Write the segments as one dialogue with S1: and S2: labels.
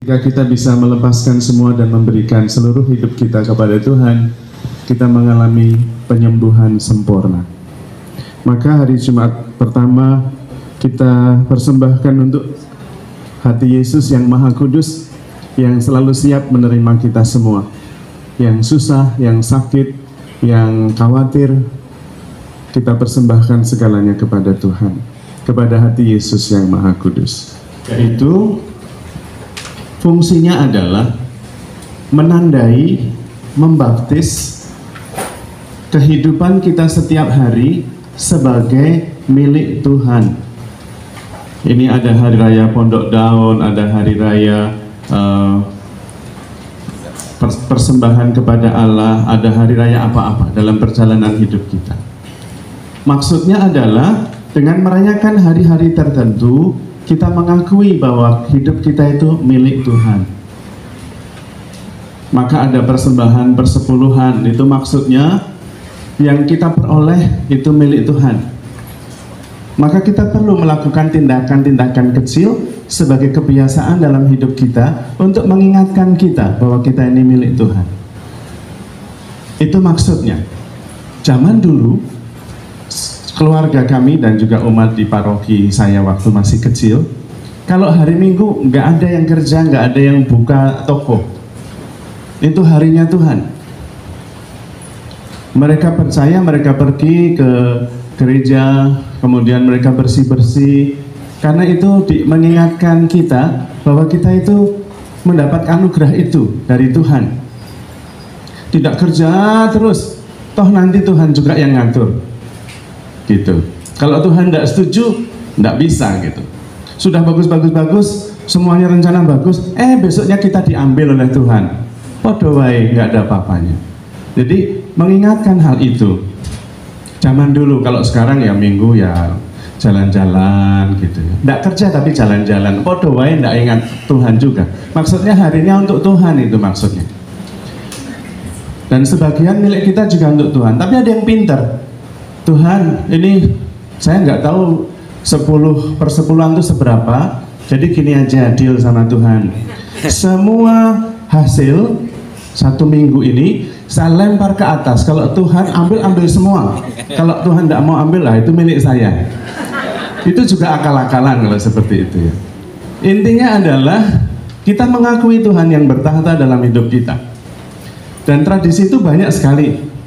S1: Jika kita bisa melepaskan semua dan memberikan seluruh hidup kita kepada Tuhan, kita mengalami penyembuhan sempurna. Maka hari Jumat pertama kita persembahkan untuk hati Yesus yang Maha Kudus, yang selalu siap menerima kita semua, yang susah, yang sakit, yang khawatir, kita persembahkan segalanya kepada Tuhan, kepada hati Yesus yang Maha Kudus. Yaitu fungsinya adalah menandai, membaptis kehidupan kita setiap hari sebagai milik Tuhan. Ini ada hari raya Pondok Daun, ada hari raya persembahan kepada Allah, ada hari raya apa-apa dalam perjalanan hidup kita. Maksudnya adalah dengan merayakan hari-hari tertentu, kita mengakui bahwa hidup kita itu milik Tuhan. Maka ada persembahan persepuluhan, itu maksudnya yang kita peroleh itu milik Tuhan. Maka kita perlu melakukan tindakan-tindakan kecil sebagai kebiasaan dalam hidup kita untuk mengingatkan kita bahwa kita ini milik Tuhan. Itu maksudnya. Zaman dulu, keluarga kami dan juga umat di paroki saya waktu masih kecil, kalau hari Minggu nggak ada yang kerja, nggak ada yang buka toko. Itu harinya Tuhan. Mereka percaya, mereka pergi ke gereja, kemudian mereka bersih-bersih, karena itu mengingatkan kita bahwa kita itu mendapat anugerah itu dari Tuhan. Tidak kerja terus, toh nanti Tuhan juga yang ngatur. Gitu. Kalau Tuhan tidak setuju, tidak bisa gitu. Sudah bagus, semuanya rencana bagus, besoknya kita diambil oleh Tuhan. Podo wae, nggak ada apa-apanya. Jadi mengingatkan hal itu. Zaman dulu, kalau sekarang ya Minggu ya jalan-jalan gitu ya. Nggak kerja tapi jalan-jalan. Podo wae, nggak ingat Tuhan juga. Maksudnya harinya untuk Tuhan itu maksudnya. Dan sebagian milik kita juga untuk Tuhan. Tapi ada yang pinter. Tuhan, ini saya nggak tahu 10 per 10-an itu seberapa, jadi gini aja deal sama Tuhan. Semua hasil 1 minggu ini saya lempar ke atas. Kalau Tuhan ambil semua. Kalau Tuhan nggak mau ambil, lah itu milik saya. Itu juga akal-akalan kalau seperti itu ya. Intinya adalah kita mengakui Tuhan yang bertahta dalam hidup kita. Dan tradisi itu banyak sekali.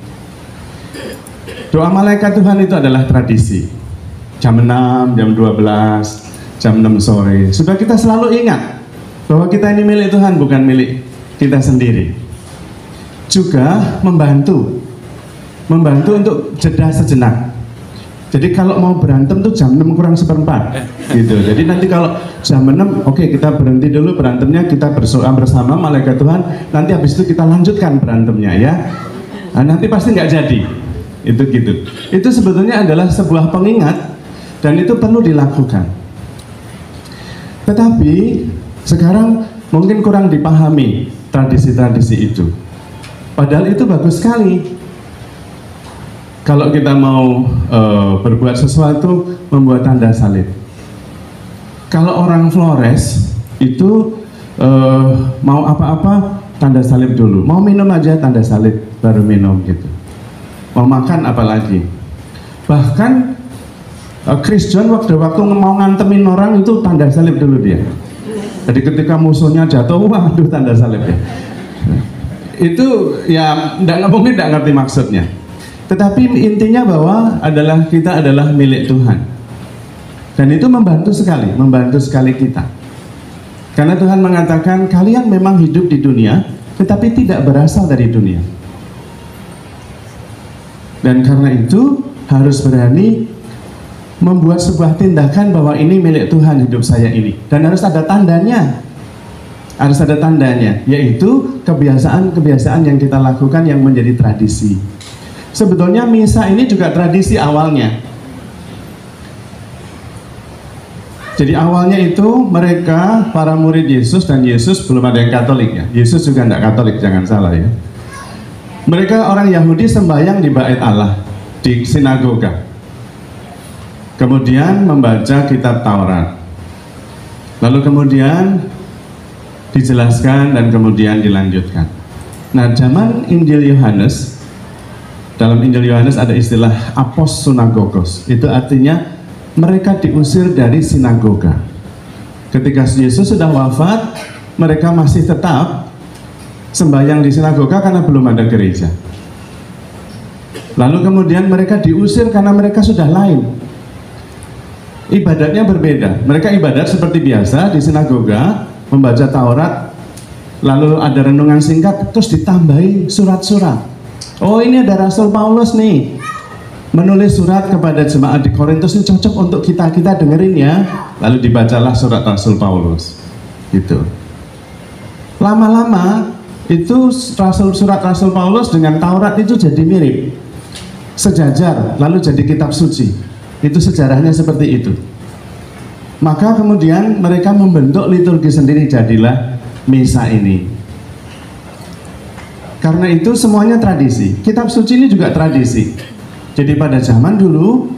S1: Doa malaikat Tuhan itu adalah tradisi. Jam 6, jam 12, jam 6 sore. Supaya kita selalu ingat bahwa kita ini milik Tuhan, bukan milik kita sendiri. Juga membantu untuk jeda sejenak. Jadi kalau mau berantem tuh jam 6 kurang seperempat gitu. Jadi nanti kalau jam 6, oke, kita berhenti dulu berantemnya, kita berdoa bersama malaikat Tuhan. Nanti habis itu kita lanjutkan berantemnya ya. Nah, nanti pasti nggak jadi. Itu gitu. Itu sebetulnya adalah sebuah pengingat dan itu perlu dilakukan. Tetapi sekarang mungkin kurang dipahami tradisi-tradisi itu. Padahal itu bagus sekali. Kalau kita mau berbuat sesuatu, membuat tanda salib. Kalau orang Flores itu mau apa-apa tanda salib dulu. Mau minum aja tanda salib baru minum gitu. Mau makan apalagi. Bahkan Chris John waktu mau ngantemin orang itu tanda salib dulu dia. Jadi ketika musuhnya jatuh, waduh tanda salib ya. Itu ya mungkin tidak ngerti maksudnya. Tetapi intinya bahwa kita adalah milik Tuhan. Dan itu membantu sekali kita. Karena Tuhan mengatakan kalian memang hidup di dunia, tetapi tidak berasal dari dunia. Dan karena itu harus berani membuat sebuah tindakan bahwa ini milik Tuhan hidup saya ini. Dan harus ada tandanya. Harus ada tandanya, yaitu kebiasaan-kebiasaan yang kita lakukan yang menjadi tradisi. Sebetulnya misa ini juga tradisi awalnya. Jadi awalnya itu mereka, para murid Yesus, dan Yesus belum ada yang Katolik ya. Yesus juga tidak Katolik, jangan salah ya. Mereka orang Yahudi sembahyang di bait Allah, di sinagoga. Kemudian membaca kitab Taurat. Lalu kemudian dijelaskan dan kemudian dilanjutkan. Nah, zaman Injil Yohanes, dalam Injil Yohanes ada istilah apos sunagogos. Itu artinya mereka diusir dari sinagoga. Ketika Yesus sudah wafat, mereka masih tetap sembahyang di sinagoga karena belum ada gereja. Lalu kemudian mereka diusir karena mereka sudah lain. Ibadatnya berbeda. Mereka ibadat seperti biasa di sinagoga, membaca Taurat, lalu ada renungan singkat, terus ditambahi surat-surat. Oh, ini ada Rasul Paulus nih, menulis surat kepada jemaat di Korintus, ini cocok untuk kita dengerin ya. Lalu dibacalah surat Rasul Paulus. Gitu. Lama-lama itu surat Rasul Paulus dengan Taurat itu jadi mirip, sejajar, lalu jadi kitab suci. Itu sejarahnya seperti itu. Maka kemudian mereka membentuk liturgi sendiri, jadilah misa ini. Karena itu semuanya tradisi. Kitab suci ini juga tradisi. Jadi pada zaman dulu,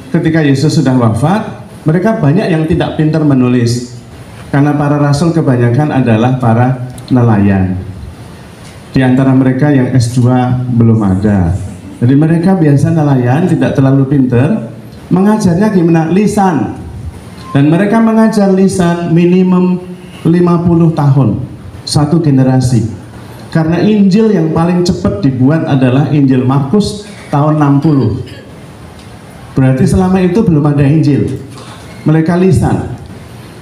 S1: ketika Yesus sudah wafat, mereka banyak yang tidak pintar menulis. Karena para rasul kebanyakan adalah para nelayan. Di antara mereka yang S2 belum ada. Jadi mereka biasa nelayan, tidak terlalu pintar. Mengajarnya gimana? Lisan. Dan mereka mengajar lisan minimum 50 tahun. Satu generasi. Karena Injil yang paling cepat dibuat adalah Injil Markus tahun 60. Berarti selama itu belum ada Injil. Mereka lisan.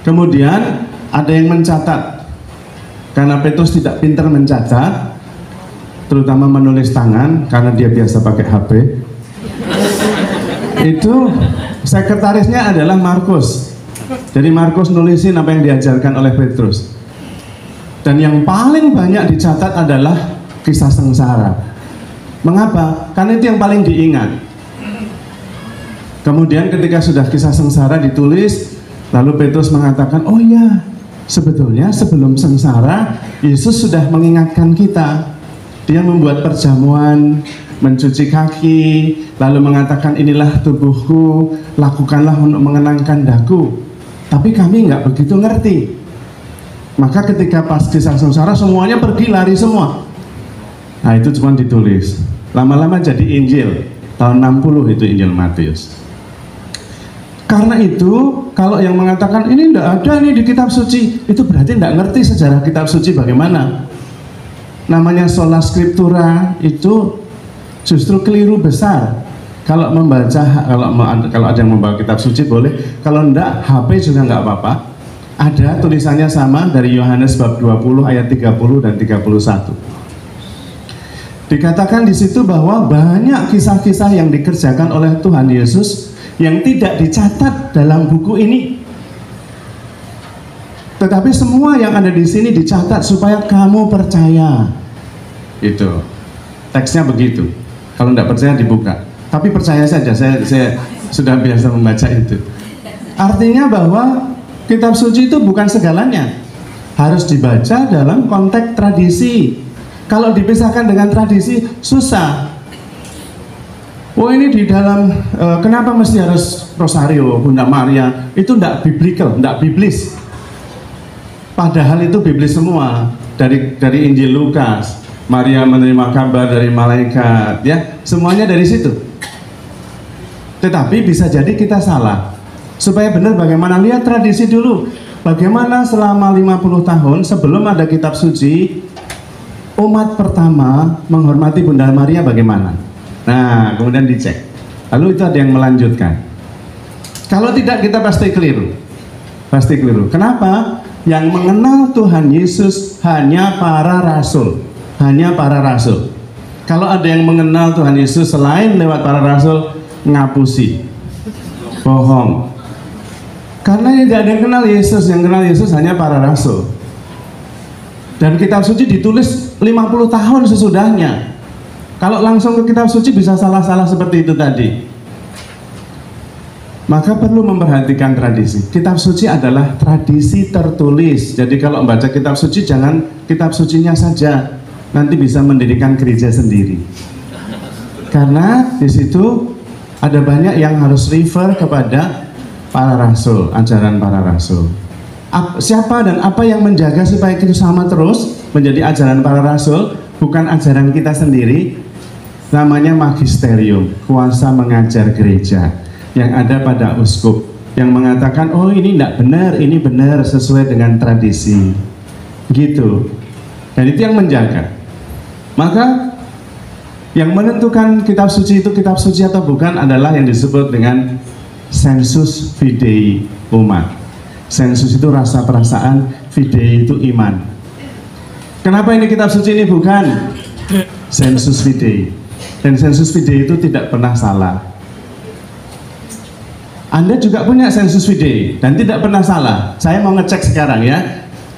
S1: Kemudian ada yang mencatat. Karena Petrus tidak pintar mencatat, terutama menulis tangan, karena dia biasa pakai HP. Itu sekretarisnya adalah Markus. Jadi Markus nulisin apa yang diajarkan oleh Petrus. Dan yang paling banyak dicatat adalah kisah sengsara. Mengapa? Karena itu yang paling diingat. Kemudian ketika sudah kisah sengsara ditulis, lalu Petrus mengatakan, oh ya, sebetulnya sebelum sengsara, Yesus sudah mengingatkan kita. Dia membuat perjamuan, mencuci kaki, lalu mengatakan inilah tubuhku, lakukanlah untuk mengenangkan daku. Tapi kami nggak begitu ngerti. Maka ketika pas kisah sengsara semuanya pergi lari semua. Nah itu cuma ditulis. Lama-lama jadi Injil. Tahun 60 itu Injil Matius. Karena itu kalau yang mengatakan ini tidak ada nih di kitab suci, itu berarti tidak ngerti sejarah kitab suci bagaimana. Namanya sola scriptura itu justru keliru besar. Kalau membaca, kalau ada yang membawa kitab suci boleh, kalau enggak HP juga enggak apa-apa. Ada tulisannya sama dari Yohanes bab 20 ayat 30 dan 31. Dikatakan di situ bahwa banyak kisah-kisah yang dikerjakan oleh Tuhan Yesus yang tidak dicatat dalam buku ini. Tetapi semua yang ada di sini dicatat supaya kamu percaya. Itu. Teksnya begitu. Kalau tidak percaya dibuka. Tapi percaya saja, saya sudah biasa membaca itu. Artinya bahwa kitab suci itu bukan segalanya. Harus dibaca dalam konteks tradisi. Kalau dipisahkan dengan tradisi, susah. Oh ini di dalam, kenapa mesti harus rosario, Bunda Maria? Itu tidak biblical, tidak biblis. Padahal itu biblis semua. Dari Injil Lukas, Maria menerima kabar dari malaikat, ya, semuanya dari situ. Tetapi bisa jadi kita salah. Supaya benar bagaimana, lihat tradisi dulu. Bagaimana selama 50 tahun sebelum ada kitab suci, umat pertama menghormati Bunda Maria bagaimana? Nah, kemudian dicek. Lalu itu ada yang melanjutkan. Kalau tidak kita pasti keliru. Pasti keliru. Kenapa? Yang mengenal Tuhan Yesus hanya para rasul. Hanya para rasul. Kalau ada yang mengenal Tuhan Yesus selain lewat para rasul, ngapusi. Bohong. Karena tidak ada yang kenal Yesus, yang kenal Yesus hanya para rasul. Dan kitab suci ditulis 50 tahun sesudahnya. Kalau langsung ke kitab suci bisa salah-salah seperti itu tadi. Maka perlu memperhatikan tradisi. Kitab suci adalah tradisi tertulis. Jadi kalau membaca kitab suci jangan kitab sucinya saja. Nanti bisa mendirikan gereja sendiri. Karena di situ ada banyak yang harus refer kepada para rasul, ajaran para rasul. Siapa dan apa yang menjaga supaya itu sama terus menjadi ajaran para rasul, bukan ajaran kita sendiri? Namanya magisterium, kuasa mengajar gereja yang ada pada uskup, yang mengatakan, oh ini tidak benar, ini benar sesuai dengan tradisi, gitu. Dan itu yang menjaga. Maka yang menentukan kitab suci itu kitab suci atau bukan adalah yang disebut dengan sensus fidei umat. Sensus itu rasa perasaan, fidei itu iman. Kenapa ini kitab suci ini bukan? Sensus fidei. Dan sensus fidei itu tidak pernah salah. Anda juga punya sensus fidei dan tidak pernah salah. Saya mau ngecek sekarang ya.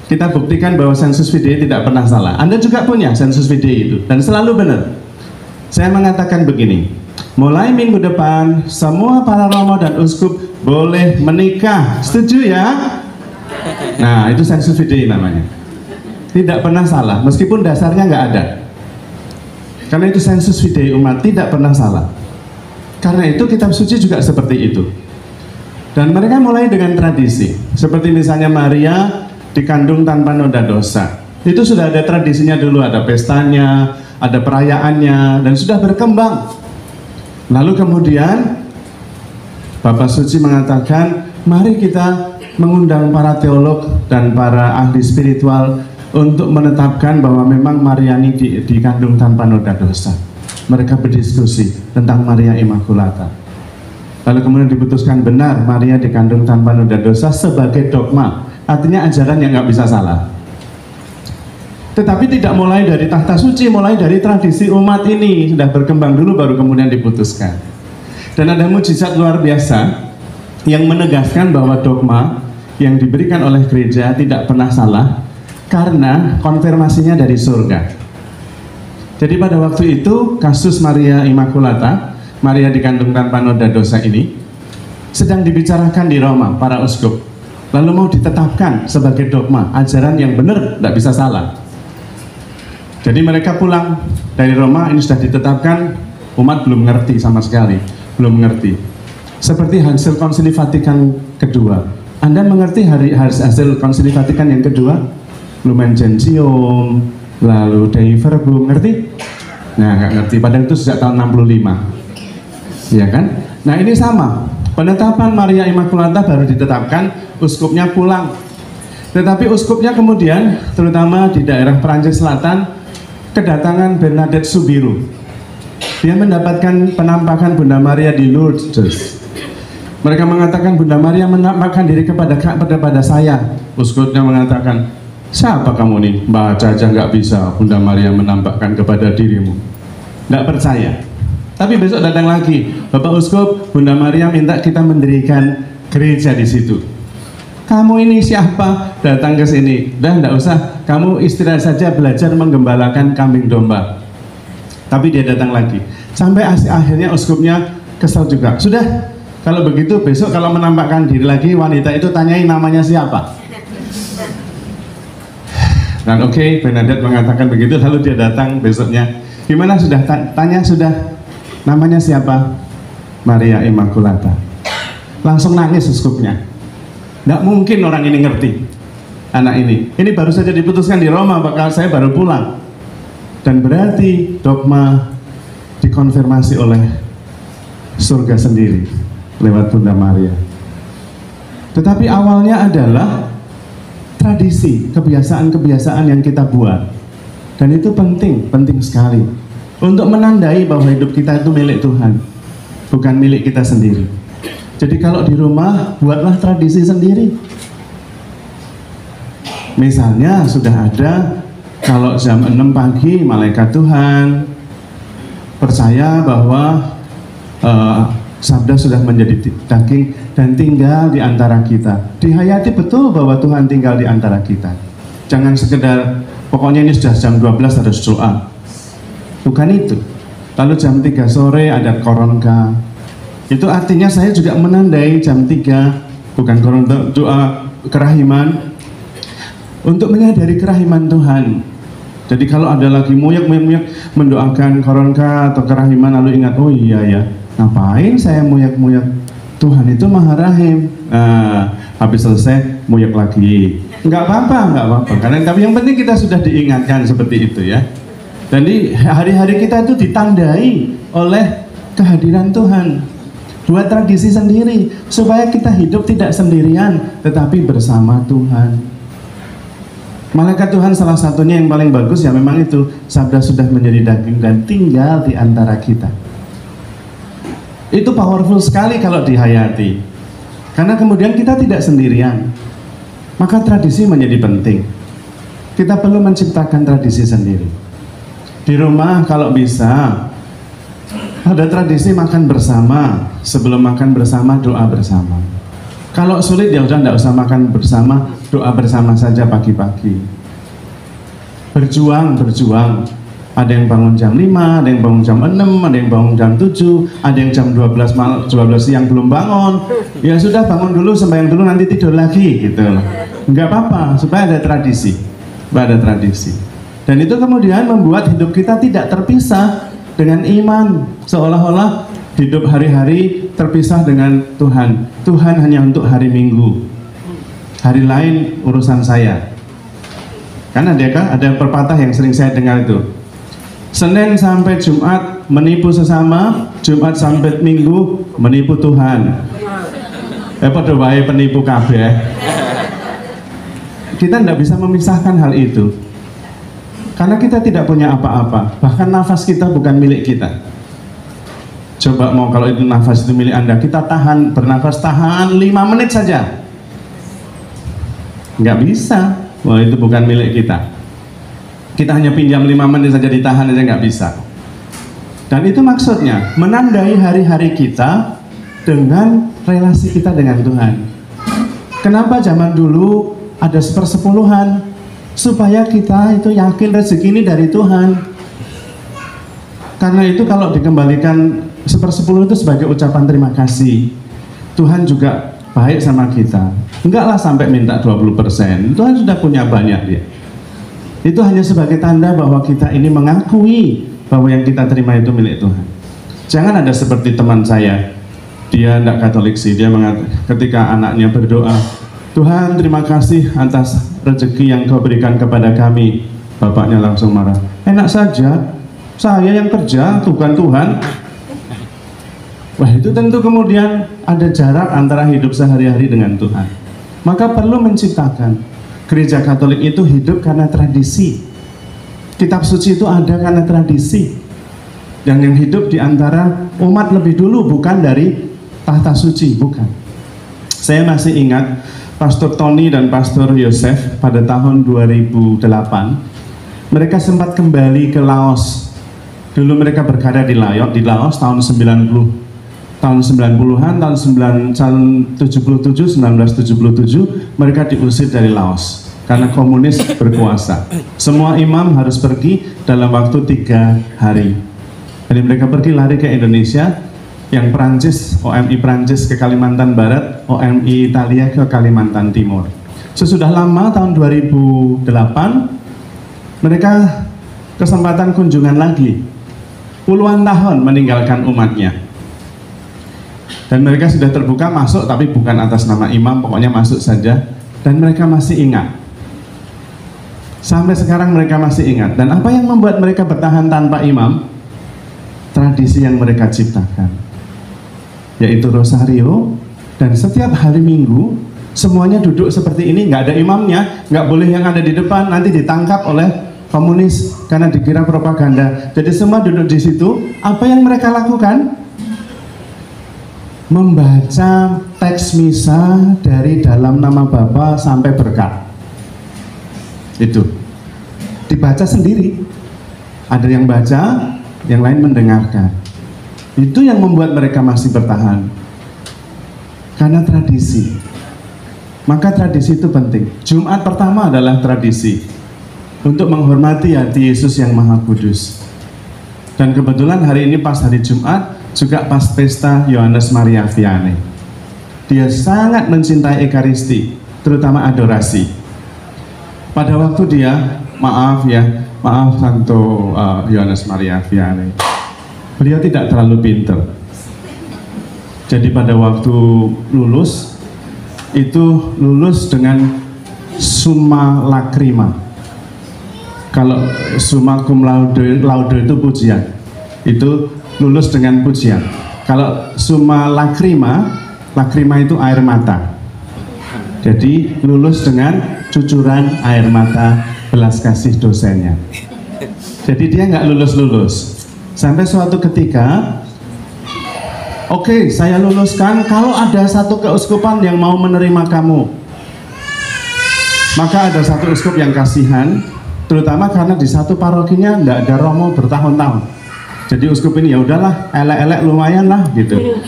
S1: Kita buktikan bahwa sensus fidei tidak pernah salah. Anda juga punya sensus fidei itu dan selalu benar. Saya mengatakan begini, mulai minggu depan semua para romo dan uskup boleh menikah. Setuju ya? Nah, itu sensus fidei namanya. Tidak pernah salah, meskipun dasarnya nggak ada. Karena itu sensus fidei umat, tidak pernah salah. Karena itu kitab suci juga seperti itu. Dan mereka mulai dengan tradisi. Seperti misalnya Maria dikandung tanpa noda dosa. Itu sudah ada tradisinya dulu, ada pestanya, ada perayaannya, dan sudah berkembang. Lalu kemudian Bapak Suci mengatakan, mari kita mengundang para teolog dan para ahli spiritual untuk menetapkan bahwa memang Mariani dikandung tanpa noda dosa. Mereka berdiskusi tentang Maria Immaculata. Lalu kemudian diputuskan benar Maria dikandung tanpa noda dosa sebagai dogma. Artinya ajaran yang nggak bisa salah. Tetapi tidak mulai dari tahta suci, mulai dari tradisi umat ini. Sudah berkembang dulu baru kemudian diputuskan. Dan ada mujizat luar biasa yang menegaskan bahwa dogma yang diberikan oleh gereja tidak pernah salah karena konfirmasinya dari surga. Jadi pada waktu itu kasus Maria Immaculata, Maria dikandung tanpa noda dosa ini sedang dibicarakan di Roma para uskup. Lalu mau ditetapkan sebagai dogma, ajaran yang benar, tidak bisa salah. Jadi mereka pulang dari Roma, ini sudah ditetapkan, umat belum ngerti sama sekali, belum ngerti. Seperti hasil konsili Vatikan kedua. Anda mengerti hasil konsili Vatikan yang kedua? Lumen Gentium, lalu Dei Verbum, ngerti? Nah, nggak ngerti, padahal itu sejak tahun 65. Ya kan? Nah, ini sama. Penetapan Maria Immaculata baru ditetapkan, uskupnya pulang. Tetapi uskupnya kemudian, terutama di daerah Perancis Selatan, kedatangan Bernadette Soubirous. Dia mendapatkan penampakan Bunda Maria di Lourdes. Mereka mengatakan Bunda Maria menampakkan diri kepada saya. Uskupnya mengatakan, siapa kamu nih? Baca aja nggak bisa Bunda Maria menampakkan kepada dirimu. Nggak percaya. Tapi besok datang lagi, Bapak Uskup, Bunda Maria minta kita mendirikan gereja di situ. Kamu ini siapa? Datang ke sini. Dah, enggak usah. Kamu istirahat saja, belajar menggembalakan kambing domba. Tapi dia datang lagi. Sampai akhirnya uskupnya kesal juga. Sudah, kalau begitu besok kalau menampakkan diri lagi, wanita itu tanyain namanya siapa. Dan oke, Bernadette mengatakan begitu. Lalu dia datang besoknya. Gimana sudah tanya sudah? Namanya siapa? Maria Immaculata. Langsung nangis uskupnya. Nggak mungkin orang ini ngerti anak ini. Ini baru saja diputuskan di Roma, bakal saya baru pulang. Dan berarti dogma dikonfirmasi oleh surga sendiri lewat Bunda Maria. Tetapi awalnya adalah tradisi, kebiasaan-kebiasaan yang kita buat. Dan itu penting sekali untuk menandai bahwa hidup kita itu milik Tuhan, bukan milik kita sendiri. Jadi kalau di rumah, buatlah tradisi sendiri. Misalnya sudah ada, kalau jam 6 pagi, malaikat Tuhan percaya bahwa sabda sudah menjadi daging dan tinggal di antara kita. Dihayati betul bahwa Tuhan tinggal di antara kita. Jangan sekedar, pokoknya ini sudah jam 12 harus doa. Bukan itu. Lalu jam 3 sore ada koronka. Itu artinya saya juga menandai jam 3, bukan koronka, doa kerahiman, untuk menyadari kerahiman Tuhan. Jadi kalau ada lagi muyak mendoakan koronka atau kerahiman, lalu ingat, oh iya ya, ngapain saya muyak-muyak? Tuhan itu maha rahim. Habis selesai, muyek lagi. Nggak apa-apa. Karena tapi yang penting kita sudah diingatkan seperti itu ya. Jadi hari-hari kita itu ditandai oleh kehadiran Tuhan. Buat tradisi sendiri supaya kita hidup tidak sendirian tetapi bersama Tuhan. Malaikat Tuhan salah satunya yang paling bagus ya memang itu, sabda sudah menjadi daging dan tinggal di antara kita. Itu powerful sekali kalau dihayati. Karena kemudian kita tidak sendirian. Maka tradisi menjadi penting. Kita perlu menciptakan tradisi sendiri. Di rumah kalau bisa ada tradisi makan bersama. Sebelum makan bersama, doa bersama. Kalau sulit ya udah enggak usah makan bersama, doa bersama saja pagi-pagi. Berjuang. Ada yang bangun jam 5, ada yang bangun jam 6, ada yang bangun jam 7, ada yang jam 12 siang belum bangun. Ya sudah, bangun dulu, sembahyang dulu, nanti tidur lagi gitu. Enggak apa-apa, supaya ada tradisi. Dan itu kemudian membuat hidup kita tidak terpisah dengan iman, seolah-olah hidup hari-hari terpisah dengan Tuhan. Tuhan hanya untuk hari Minggu, hari lain urusan saya. Kan ada pepatah yang sering saya dengar itu, Senin sampai Jumat menipu sesama, Jumat sampai Minggu menipu Tuhan. Padha wae penipu kabeh. Kita tidak bisa memisahkan hal itu. Karena kita tidak punya apa-apa, bahkan nafas kita bukan milik kita. Coba mau kalau itu nafas itu milik Anda, kita bernafas tahan 5 menit saja. Nggak bisa, wah itu bukan milik kita. Kita hanya pinjam 5 menit saja, ditahan aja nggak bisa. Dan itu maksudnya, menandai hari-hari kita dengan relasi kita dengan Tuhan. Kenapa zaman dulu ada 1/10? Supaya kita itu yakin rezeki ini dari Tuhan. Karena itu kalau dikembalikan 1/10 itu sebagai ucapan terima kasih. Tuhan juga baik sama kita. Enggaklah sampai minta 20%. Tuhan sudah punya banyak dia. Itu hanya sebagai tanda bahwa kita ini mengakui bahwa yang kita terima itu milik Tuhan. Jangan ada seperti teman saya. Dia tidak Katolik sih. Dia mengatakan ketika anaknya berdoa, Tuhan terima kasih atas rezeki yang kau berikan kepada kami. Bapaknya langsung marah. Enak saja, saya yang kerja, bukan Tuhan. Wah itu tentu kemudian ada jarak antara hidup sehari-hari dengan Tuhan. Maka perlu menciptakan. Gereja Katolik itu hidup karena tradisi. Kitab suci itu ada karena tradisi. Dan yang hidup di antara umat lebih dulu, bukan dari tahta suci, bukan. Saya masih ingat Pastor Tony dan Pastor Yosef pada tahun 2008 mereka sempat kembali ke Laos. Dulu mereka berkarya di Laos tahun 90-an, tahun 1977 mereka diusir dari Laos karena komunis berkuasa. Semua imam harus pergi dalam waktu 3 hari. Jadi mereka pergi lari ke Indonesia. Yang Prancis, OMI Prancis ke Kalimantan Barat, OMI Italia ke Kalimantan Timur. Sesudah lama tahun 2008 mereka kesempatan kunjungan lagi. Puluhan tahun meninggalkan umatnya. Dan mereka sudah terbuka masuk, tapi bukan atas nama imam, pokoknya masuk saja. Dan mereka masih ingat. Sampai sekarang mereka masih ingat. Dan apa yang membuat mereka bertahan tanpa imam? Tradisi yang mereka ciptakan, yaitu rosario. Dan setiap hari Minggu semuanya duduk seperti ini, nggak ada imamnya, nggak boleh yang ada di depan, nanti ditangkap oleh komunis karena dikira propaganda. Jadi semua duduk di situ. Apa yang mereka lakukan? Membaca teks misa dari dalam nama Bapa sampai berkat. Itu dibaca sendiri. Ada yang baca, yang lain mendengarkan. Itu yang membuat mereka masih bertahan. Karena tradisi. Maka tradisi itu penting. Jumat pertama adalah tradisi untuk menghormati hati Yesus yang Maha Kudus. Dan kebetulan hari ini pas hari Jumat juga pas pesta Yohanes Maria Vianney. Dia sangat mencintai Ekaristi, terutama adorasi. Pada waktu dia, maaf Santo Yohanes Maria Vianney, beliau tidak terlalu pintar. Jadi pada waktu lulus, itu lulus dengan summa lacrima. Kalau summa cum laude, laude itu pujian, itu lulus dengan pujian. Kalau summa lacrima, lacrima itu air mata. Jadi lulus dengan cucuran air mata belas kasih dosennya. Jadi dia nggak lulus-lulus. Sampai suatu ketika, oke, saya luluskan kalau ada satu keuskupan yang mau menerima kamu. Maka ada satu uskup yang kasihan, terutama karena di satu parokinya nggak ada romo bertahun-tahun. Jadi uskup ini ya udahlah, elek-elek lumayan lah gitu.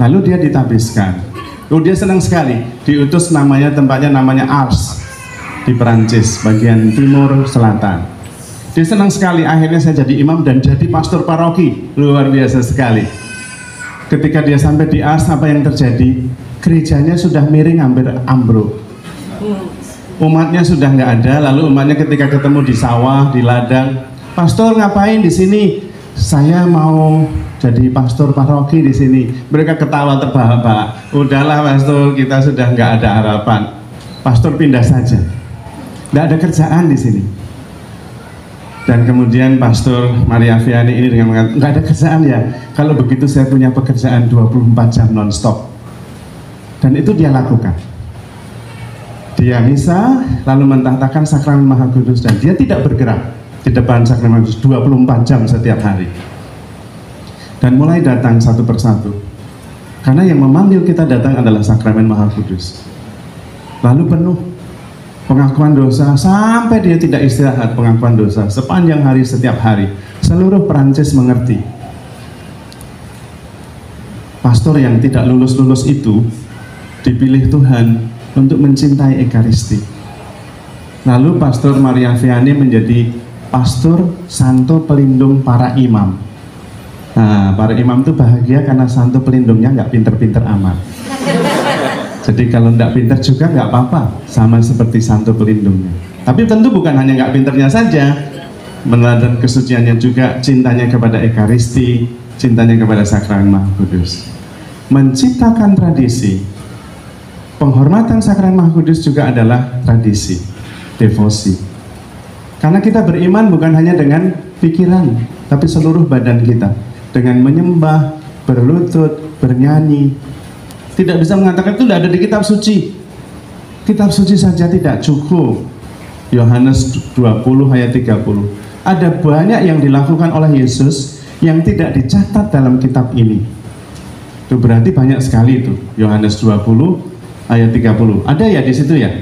S1: Lalu dia ditabiskan. Dia senang sekali, diutus tempatnya namanya Ars di Perancis, bagian timur selatan. Dia senang sekali, akhirnya saya jadi imam dan jadi pastor paroki, luar biasa sekali. Ketika dia sampai di Ars, apa yang terjadi? Gerejanya sudah miring, hampir ambruk. Umatnya sudah nggak ada, lalu umatnya ketika ketemu di sawah, di ladang, pastor ngapain di sini? Saya mau jadi pastor paroki di sini. Mereka ketawa terbahak-bahak. Udahlah pastor, kita sudah nggak ada harapan. Pastor pindah saja. Nggak ada kerjaan di sini. Dan kemudian Pastor Maria Vianney ini dengan mengatakan, nggak ada kerjaan ya. Kalau begitu saya punya pekerjaan 24 jam non-stop. Dan itu dia lakukan. Dia misa, lalu mentahtakan sakramen Maha Kudus, dan dia tidak bergerak di depan sakramen Maha Kudus 24 jam setiap hari. Dan mulai datang satu persatu. Karena yang memanggil kita datang adalah sakramen Maha Kudus. Lalu penuh pengakuan dosa sampai dia tidak istirahat, pengakuan dosa sepanjang hari setiap hari. Seluruh Perancis mengerti. Pastor yang tidak lulus-lulus itu dipilih Tuhan untuk mencintai Ekaristi. Lalu Pastor Maria Vianney menjadi pastor santo pelindung para imam. Nah, para imam itu bahagia karena santo pelindungnya nggak pinter-pinter amat. Jadi kalau nggak pinter juga nggak apa-apa, sama seperti santo pelindungnya. Tapi tentu bukan hanya nggak pinternya saja, meneladani kesuciannya juga, cintanya kepada Ekaristi, cintanya kepada sakramen Maha Kudus. Menciptakan tradisi, penghormatan sakramen Maha Kudus juga adalah tradisi, devosi. Karena kita beriman bukan hanya dengan pikiran, tapi seluruh badan kita. Dengan menyembah, berlutut, bernyanyi. Tidak bisa mengatakan itu tidak ada di kitab suci. Kitab suci saja tidak cukup. Yohanes 20 ayat 30. Ada banyak yang dilakukan oleh Yesus yang tidak dicatat dalam kitab ini. Itu berarti banyak sekali itu. Yohanes 20 ayat 30. Ada ya di situ ya?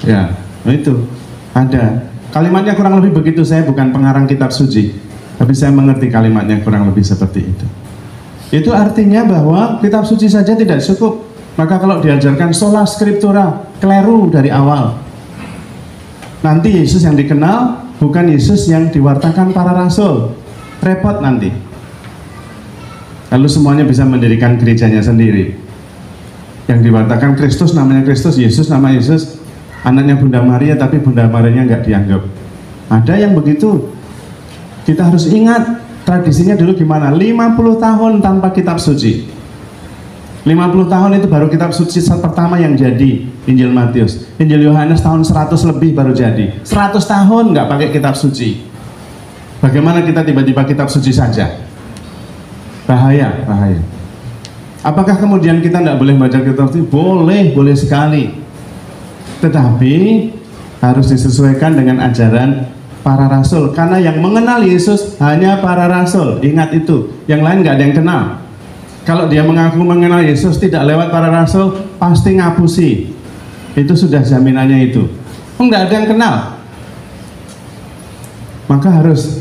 S1: Ya, itu. Ada. Kalimatnya kurang lebih begitu, saya bukan pengarang kitab suci. Tapi saya mengerti kalimatnya kurang lebih seperti itu. Itu artinya bahwa kitab suci saja tidak cukup. Maka kalau diajarkan sola scriptura, keliru dari awal. Nanti Yesus yang dikenal bukan Yesus yang diwartakan para rasul. Repot nanti. Lalu semuanya bisa mendirikan gerejanya sendiri. Yang diwartakan Kristus namanya Kristus, Yesus nama Yesus, anaknya Bunda Maria tapi Bunda Marianya nggak dianggap. Ada yang begitu. Kita harus ingat tradisinya dulu gimana, 50 tahun tanpa kitab suci. 50 tahun itu baru kitab suci pertama yang jadi, Injil Matius. Injil Yohanes tahun 100 lebih baru jadi. 100 tahun nggak pakai kitab suci. Bagaimana kita tiba-tiba kitab suci saja? Bahaya, bahaya. Apakah kemudian kita nggak boleh baca kitab suci? Boleh, boleh sekali. Tetapi harus disesuaikan dengan ajaran para rasul, karena yang mengenal Yesus hanya para rasul. Ingat itu, yang lain nggak ada yang kenal. Kalau dia mengaku mengenal Yesus tidak lewat para rasul, pasti ngapusi. Itu sudah jaminannya itu. Nggak ada yang kenal. Maka harus,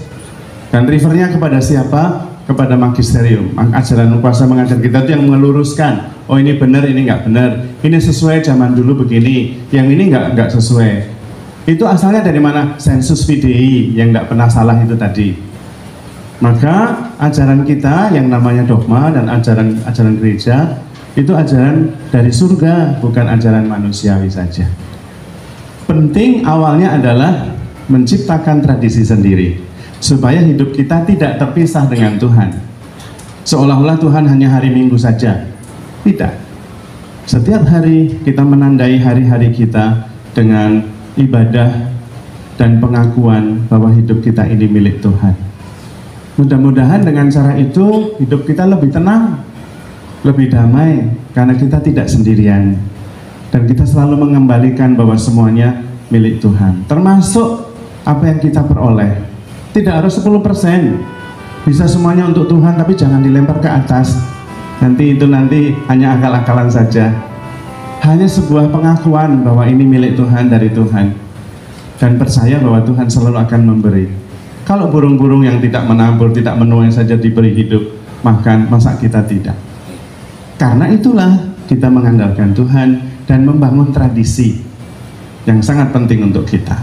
S1: dan refernya kepada siapa? Kepada magisterium. Ajaran kuasa mengajar kita itu yang meluruskan. Oh ini benar, ini nggak benar. Ini sesuai zaman dulu begini. Yang ini nggak sesuai. Itu asalnya dari mana? Sensus fidei yang tidak pernah salah itu tadi. Maka ajaran kita yang namanya dogma dan ajaran gereja itu ajaran dari surga, bukan ajaran manusiawi saja. Penting awalnya adalah menciptakan tradisi sendiri supaya hidup kita tidak terpisah dengan Tuhan. Seolah-olah Tuhan hanya hari Minggu saja. Tidak. Setiap hari kita menandai hari-hari kita dengan ibadah dan pengakuan bahwa hidup kita ini milik Tuhan. Mudah-mudahan dengan cara itu hidup kita lebih tenang, lebih damai, karena kita tidak sendirian. Dan kita selalu mengembalikan bahwa semuanya milik Tuhan, termasuk apa yang kita peroleh. Tidak harus 10%, bisa semuanya untuk Tuhan, tapi jangan dilempar ke atas. Nanti hanya akal-akalan saja. Hanya sebuah pengakuan bahwa ini milik Tuhan, dari Tuhan, dan percaya bahwa Tuhan selalu akan memberi. Kalau burung-burung yang tidak menabur, tidak menuai saja diberi hidup, makan, masa kita tidak? Karena itulah kita mengandalkan Tuhan dan membangun tradisi yang sangat penting untuk kita.